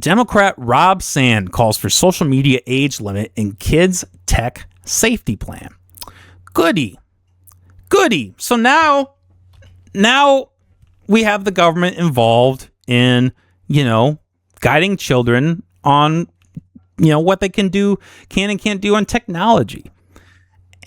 Democrat Rob Sand calls for social media age limit in kids' tech safety plan. Goody. So now we have the government involved in, guiding children on, what they can and can't do on technology.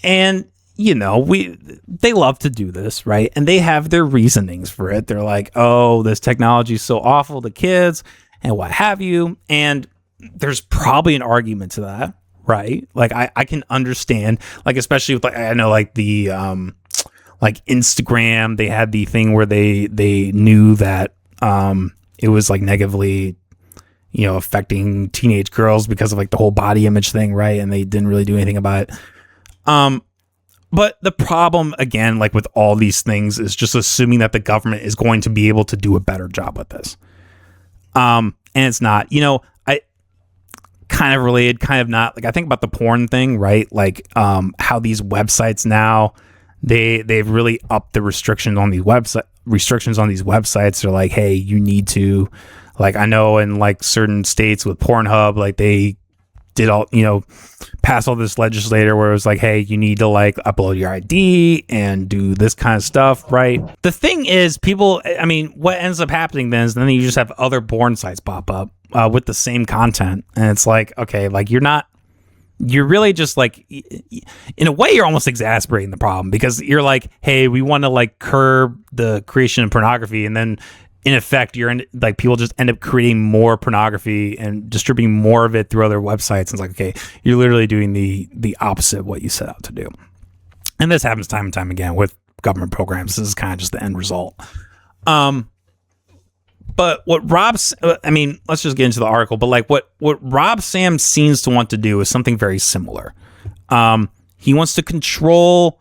And, they love to do this, right? And they have their reasonings for it. They're like, oh, this technology is so awful to kids and what have you. And there's probably an argument to that, right? Like, I can understand, like, especially with, like, I know, like, the, like Instagram, they had the thing where they knew that, it was like negatively, affecting teenage girls because of like the whole body image thing, right? And they didn't really do anything about it. But the problem, again, like with all these things, is just assuming that the government is going to be able to do a better job with this. And it's not. I kind of related, kind of not. Like, I think about the porn thing, right? Like, how these websites now, they've really upped the restrictions on these websites. They're like, hey, you need to, like, I know in like certain states with Pornhub, like they did all, pass all this legislator where it was like, hey, you need to like upload your ID and do this kind of stuff, right? The thing is, what ends up happening then is then you just have other porn sites pop up with the same content. And it's like, okay, like you're really just like, in a way, you're almost exasperating the problem, because you're like, hey, we want to like curb the creation of pornography. And then in effect, like people just end up creating more pornography and distributing more of it through other websites. And it's like, okay, you're literally doing the opposite of what you set out to do. And this happens time and time again with government programs. This is kind of just the end result. But what let's just get into the article. But like what Rob Sam seems to want to do is something very similar. He wants to control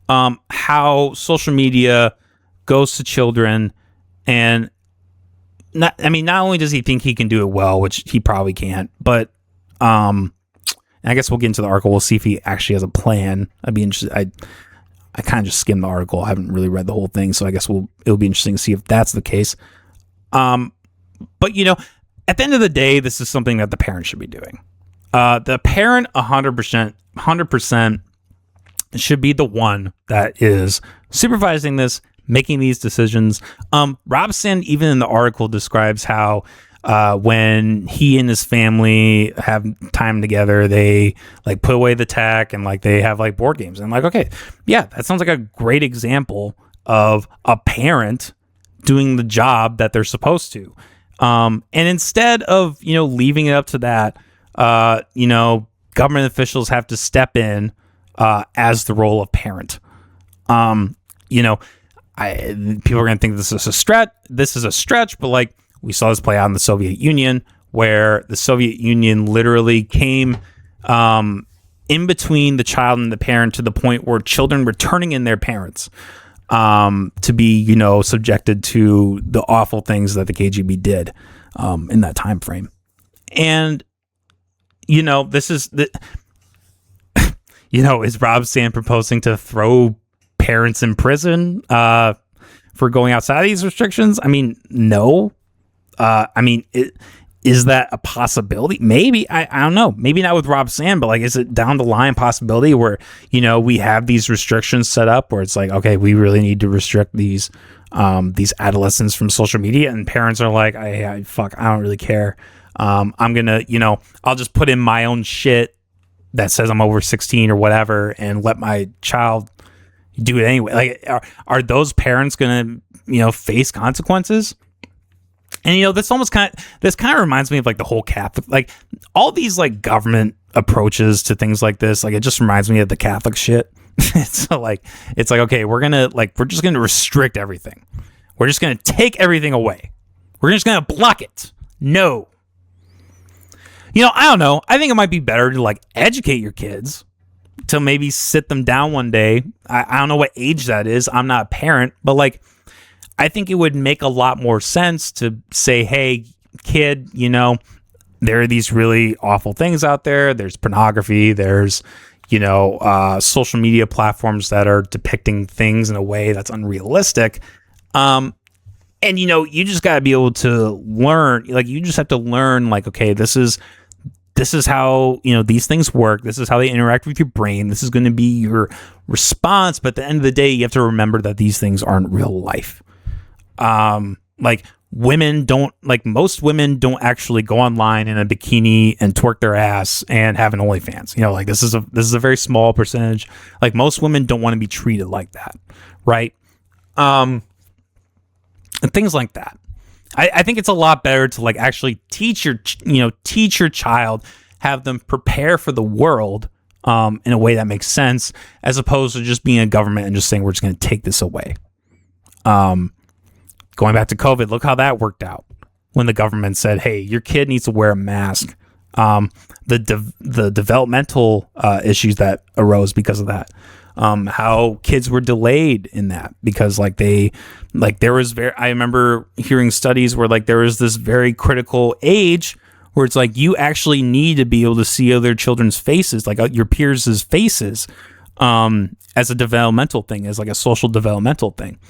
how social media goes to children. And not only does he think he can do it well, which he probably can't, but I guess we'll get into the article. We'll see if he actually has a plan. I'd be interested. I kind of just skimmed the article. I haven't really read the whole thing, so I guess it'll be interesting to see if that's the case. But at the end of the day, this is something that the parent should be doing. The parent 100% should be the one that is supervising this, making these decisions. Rob Sand, even in the article, describes how when he and his family have time together, they like put away the tech and like they have like board games. And like, okay, yeah, that sounds like a great example of a parent doing the job that they're supposed to. And instead of, leaving it up to that, government officials have to step in as the role of parent. People are going to think this is a stretch, but like we saw this play out in the Soviet Union, where the Soviet Union literally came in between the child and the parent to the point where children were turning in their parents to be, subjected to the awful things that the KGB did in that time frame. And, this is is Rob Sand proposing to throw parents in prison for going outside of these restrictions? No. Is that a possibility? Maybe. I don't know. Maybe not with Rob Sand, but like, is it down the line possibility where, we have these restrictions set up where it's like, okay, we really need to restrict these adolescents from social media, and parents are like, I don't really care. I'm gonna, I'll just put in my own shit that says I'm over 16 or whatever and let my child do it anyway. Like, are those parents going to, face consequences? And, this kind of reminds me of like the whole Catholic, like all these like government approaches to things like this. Like, it just reminds me of the Catholic shit. It's like, okay, we're just going to restrict everything. We're just going to take everything away. We're just going to block it. No. I don't know. I think it might be better to like educate your kids, to maybe sit them down one day. I don't know what age that is. I'm not a parent, but like, I think it would make a lot more sense to say, hey, kid, there are these really awful things out there. There's pornography. There's, social media platforms that are depicting things in a way that's unrealistic. And And, you just got to be able to learn, like, you just have to learn, like, okay, this is how, these things work. This is how they interact with your brain. This is going to be your response. But at the end of the day, you have to remember that these things aren't real life. Like, most women don't actually go online in a bikini and twerk their ass and have an OnlyFans. Like, this is a very small percentage. Like, most women don't want to be treated like that. Right. And things like that. I think it's a lot better to, like, actually teach your child, have them prepare for the world in a way that makes sense, as opposed to just being a government and just saying, we're just going to take this away. Going back to COVID, look how that worked out when the government said, hey, your kid needs to wear a mask. The developmental issues that arose because of that. How kids were delayed in that because I remember hearing studies where, like, there was this very critical age where it's like, you actually need to be able to see other children's faces, like your peers' faces, as a developmental thing, as like a social developmental thing.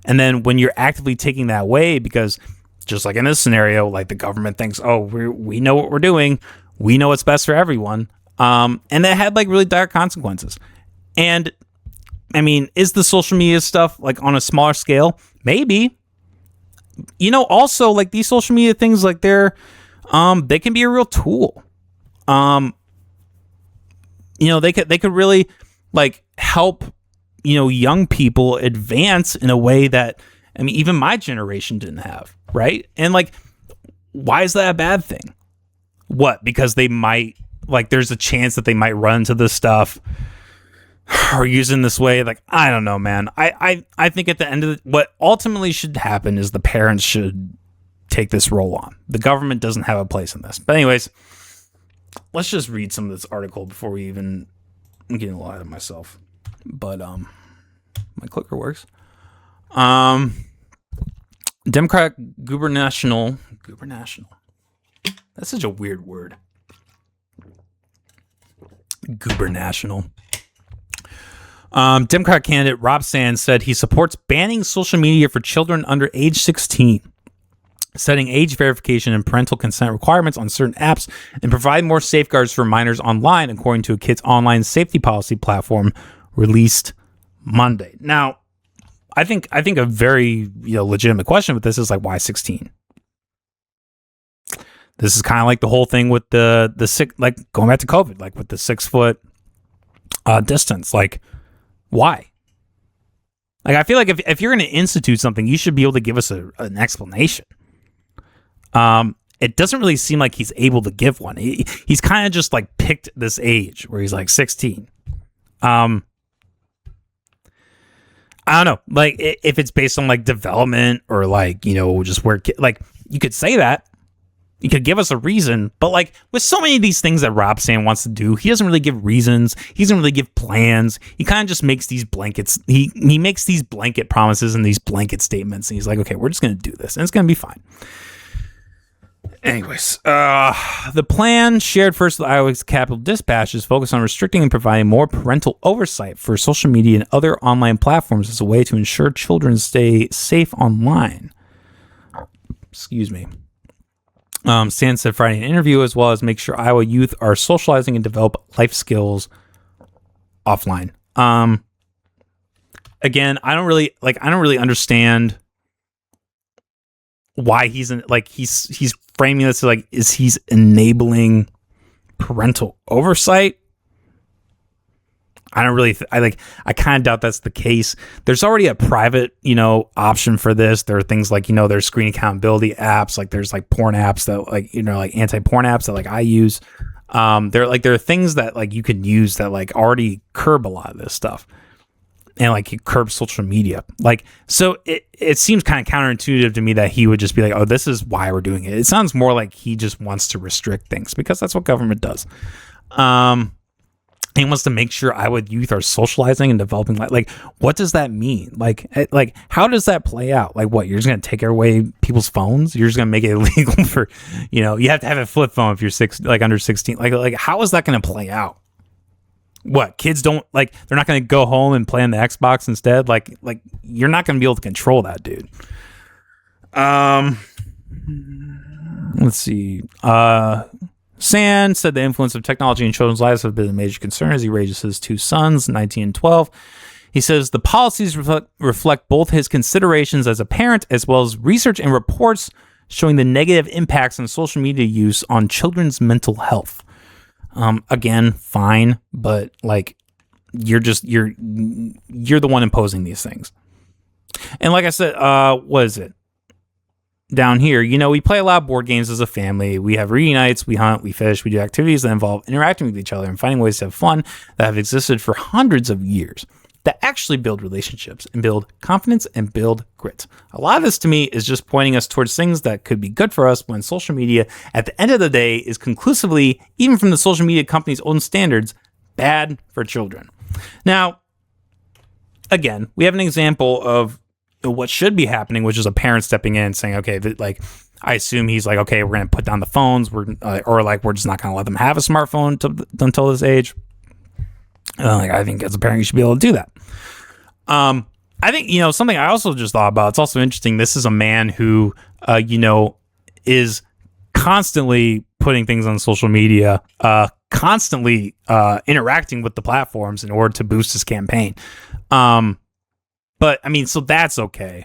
And then when you're actively taking that away, because just like in this scenario, like, the government thinks, oh, we know what we're doing. We know what's best for everyone. And that had, like, really dire consequences. And I mean, is the social media stuff, like, on a smaller scale? Could also, like, these social media things, like, they can be a real tool. They could really, like, help, young people advance in a way that, I mean, even my generation didn't have, right? And, like, why is that a bad thing? What? Because they might, like, there's a chance that they might run into this stuff or use in this way. Like, I don't know, man. I think at the end of what ultimately should happen is the parents should take this role on. The government doesn't have a place in this. But anyways, let's just read some of this article before we even, I'm getting a lot out of myself. But my clicker works. Democrat gubernational. That's such a weird word. Gubernational. Democrat candidate Rob Sands said he supports banning social media for children under age 16, setting age verification and parental consent requirements on certain apps, and provide more safeguards for minors online, according to a kids' online safety policy platform released Monday. Now, I think a very legitimate question with this is, like, why 16? This is kind of like the whole thing with the six, like, going back to COVID, like with the 6 foot distance, like, why? Like, I feel like if you're going to institute something, you should be able to give us an explanation. It doesn't really seem like he's able to give one. He's kind of just, like, picked this age where he's like 16. I don't know, like, if it's based on, like, development or, like, just where, like, you could say that. You could give us a reason, but, like, with so many of these things that Rob Sand wants to do, he doesn't really give reasons. He doesn't really give plans. He kind of just makes these blankets. He makes these blanket promises and these blanket statements, and he's like, okay, we're just going to do this, and it's going to be fine. Anyways, the plan shared first with Iowa's Capitol Dispatch is focused on restricting and providing more parental oversight for social media and other online platforms as a way to ensure children stay safe online. Excuse me. Sands said Friday in an interview, as well as make sure Iowa youth are socializing and develop life skills offline. Again, I don't really understand why he's framing this like, is he's enabling parental oversight? I don't really, I kind of doubt that's the case. There's already a private, option for this. There are things like, there's screen accountability apps. Like there's like porn apps that like anti-porn apps that like I use. There are things that like you can use that like already curb a lot of this stuff. And like it curbs social media. Like, so it seems kind of counterintuitive to me that he would just be like, oh, this is why we're doing it. It sounds more like he just wants to restrict things because that's what government does. He wants to make sure Iowa youth are socializing and developing. Like, what does that mean? Like, how does that play out? Like, what, you're just going to take away people's phones? You're just going to make it illegal for, you have to have a flip phone if you're under 16. Like, how is that going to play out? What, kids don't like, they're not going to go home and play on the Xbox instead? Like you're not going to be able to control that, dude. Um, let's see. Sand said the influence of technology in children's lives have been a major concern as he raises his two sons, 19 and 12. He says the policies reflect both his considerations as a parent as well as research and reports showing the negative impacts on social media use on children's mental health. Again, fine, but like you're the one imposing these things. And like I said, what is it? Down here, we play a lot of board games as a family. We have reunites, we hunt, we fish, we do activities that involve interacting with each other and finding ways to have fun that have existed for hundreds of years, that actually build relationships and build confidence and build grit. A lot of this to me is just pointing us towards things that could be good for us when social media, at the end of the day, is conclusively, even from the social media company's own standards, bad for children. Now, again, we have an example of what should be happening, which is a parent stepping in and saying, okay, like, I assume he's like, okay, we're going to put down the phones, we're just not going to let them have a smartphone until this age. I think as a parent, you should be able to do that. I think, something I also just thought about, it's also interesting. This is a man who, is constantly putting things on social media, constantly interacting with the platforms in order to boost his campaign. But I mean, so that's okay.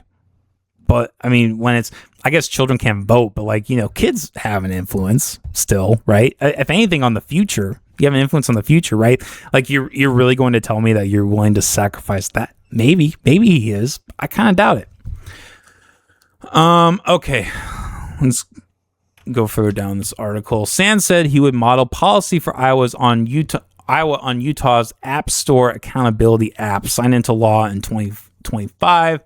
But I mean, when I guess children can't vote, but kids have an influence still, right? If anything, on the future, you have an influence on the future, right? Like you're really going to tell me that you're willing to sacrifice that? Maybe he is. I kind of doubt it. Okay, let's go further down this article. Sand said he would model policy for Iowa on Utah's App Store accountability app signed into law in 2025.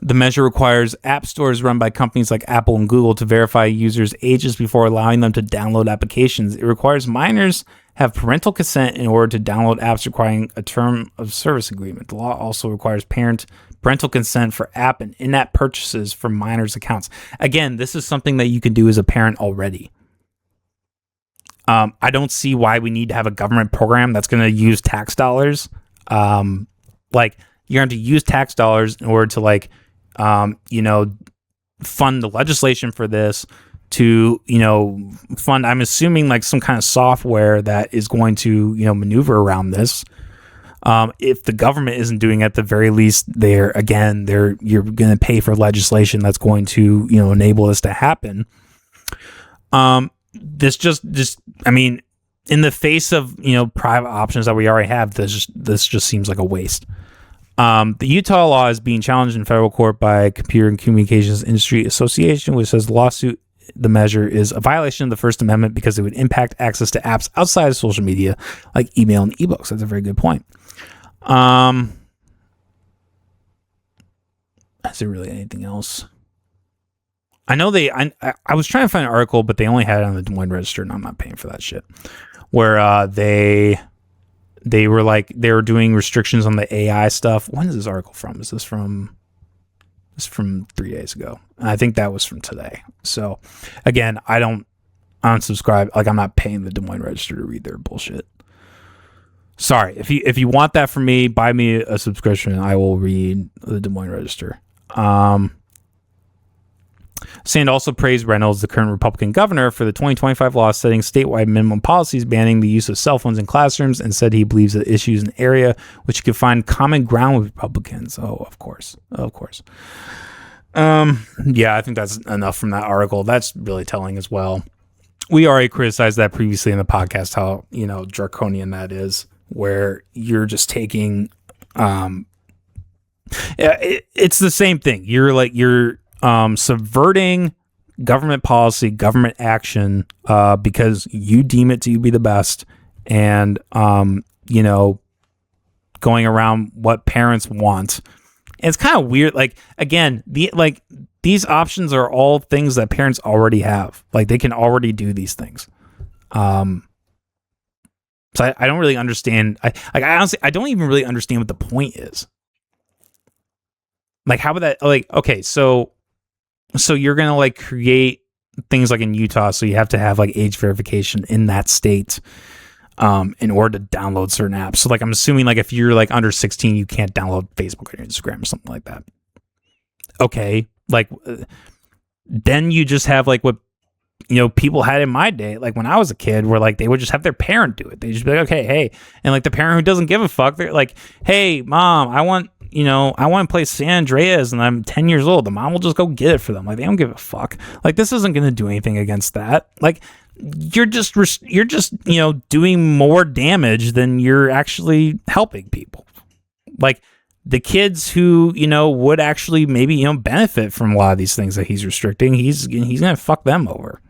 The measure requires app stores run by companies like Apple and Google to verify users' ages before allowing them to download applications. It requires minors have parental consent in order to download apps requiring a term of service agreement. The law also requires parental consent for app and in-app purchases for minors' accounts. Again, this is something that you can do as a parent already. I don't see why we need to have a government program that's going to use tax dollars. You're going to use tax dollars in order to fund the legislation for this, to, fund, I'm assuming some kind of software that is going to, maneuver around this. If the government isn't doing it, at the very least, you're going to pay for legislation that's going to, enable this to happen. This just, I mean, in the face of, private options that we already have, this just seems like a waste. The Utah law is being challenged in federal court by Computer and Communications Industry Association, which says the measure is a violation of the First Amendment because it would impact access to apps outside of social media, like email and ebooks. That's a very good point. Is there really anything else? I know I was trying to find an article, but they only had it on the Des Moines Register, and I'm not paying for that shit. Where they were doing restrictions on the AI stuff. When is this article from? Is this from 3 days ago? And I think that was from today. So again, I don't subscribe. I'm not paying the Des Moines Register to read their bullshit. Sorry. If you want that from me, buy me a subscription. I will read the Des Moines Register. Sand also praised Reynolds, the current Republican governor, for the 2025 law setting statewide minimum policies banning the use of cell phones in classrooms, and said he believes that issues an area which could find common ground with Republicans. Oh, of course. Yeah, I think that's enough from that article. That's really telling as well. We already criticized that previously in the podcast, how, draconian that is, where you're just taking, it's the same thing. You're subverting government policy, government action, because you deem it to be the best, and going around what parents want. And it's kind of weird. These options are all things that parents already have. They can already do these things. So I don't really understand. I honestly, I don't even really understand what the point is. How would that, okay, so you're going to create things in Utah. So you have to have age verification in that state, in order to download certain apps. So I'm assuming if you're under 16, you can't download Facebook or Instagram or something like that. Okay. Like, then you just have like what, people had in my day, like when I was a kid, where like they would just have their parent do it. They just be like, okay, hey, and like the parent who doesn't give a fuck, they're like, hey, mom, I want to play San Andreas and I'm 10 years old. The mom will just go get it for them. Like, they don't give a fuck. Like, this isn't going to do anything against that. Like, you're just doing more damage than you're actually helping people. Like, the kids who, would actually maybe, benefit from a lot of these things that he's restricting, he's going to fuck them over.